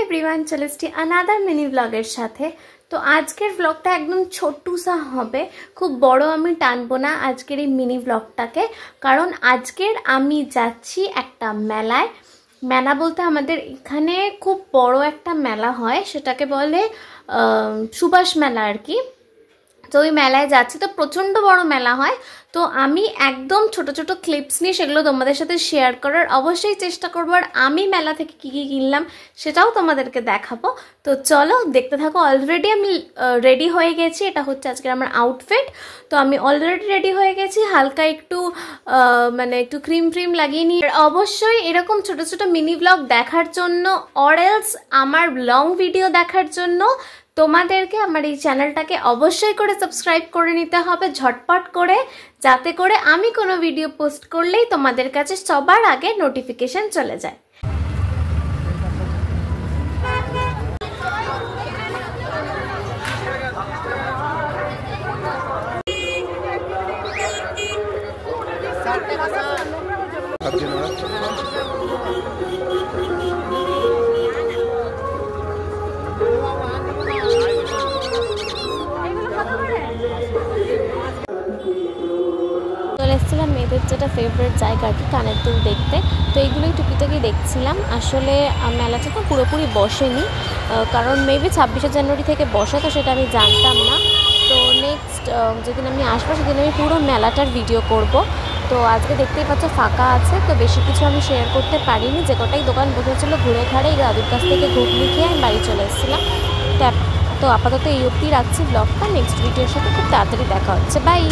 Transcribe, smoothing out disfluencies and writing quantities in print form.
Everyone, चले एसेছি अनादार mini ब्लॉगের সাথে। তো আজকের ব্লগটা একদম ছোট্টুসা হবে, খুব বড় আমি টানবো না আজকের এই মিনি ব্লগটাকে, কারণ আজকের আমি যাচ্ছি একটা মেলায়। মেলা বলতে আমাদের এখানে খুব বড় একটা মেলা হয়, সেটাকে বলে সুভাষ মেলা আর কি। তো ওই মেলায় যাচ্ছি, তো প্রচণ্ড বড় মেলা হয়। তো আমি একদম ছোট ছোট ক্লিপস নিয়ে সেগুলো তোমাদের সাথে শেয়ার করার অবশ্যই চেষ্টা করবো, আর আমি মেলা থেকে কী কী কিনলাম সেটাও তোমাদেরকে দেখাবো। তো চলো দেখতে থাকো। অলরেডি আমি রেডি হয়ে গেছি, এটা হচ্ছে আজকের আমার আউটফিট। তো আমি অলরেডি রেডি হয়ে গেছি, হালকা একটু মানে একটু ক্রিম ফ্রিম লাগিয়ে নিই। অবশ্যই এরকম ছোট ছোট মিনি ব্লগ দেখার জন্য অর এলস আমার লং ভিডিও দেখার জন্য তোমাদেরকে আমার এই চ্যানেলটাকে অবশ্যই করে সাবস্ক্রাইব করে নিতে হবে ঝটপট করে, যাতে করে আমি কোনো ভিডিও পোস্ট করলেই তোমাদের কাছে সবার আগে নোটিফিকেশন চলে যায়। চলে এসেছিলাম মেয়েদের যেটা ফেভারিট জায়গা আর কি, কানের দুল দেখতে। তো এইগুলোই টুকিটাকি দেখছিলাম। আসলে মেলাটা তো পুরোপুরি বসেনি, কারণ মেবি 26শে জানুয়ারি থেকে বসে, তো সেটা আমি জানতাম না। তো নেক্সট যেদিন আমি আসবো সেদিন আমি পুরো মেলাটার ভিডিও করব। তো আজকে দেখতেই পাচ্ছ ফাঁকা আছে, তো বেশি কিছু আমি শেয়ার করতে পারিনি। যে কটাই দোকান বসেছিল ঘুরে ঘাড়ে এই দাদুর কাছ থেকে ঘুগনি খেয়ে আমি বাড়ি চলে এসেছিলাম। তো আপাতত এই অবধি রাখছি ব্লগটা। নেক্সট ভিডিওর সাথে খুব তাড়াতাড়ি দেখা হচ্ছে। বাই।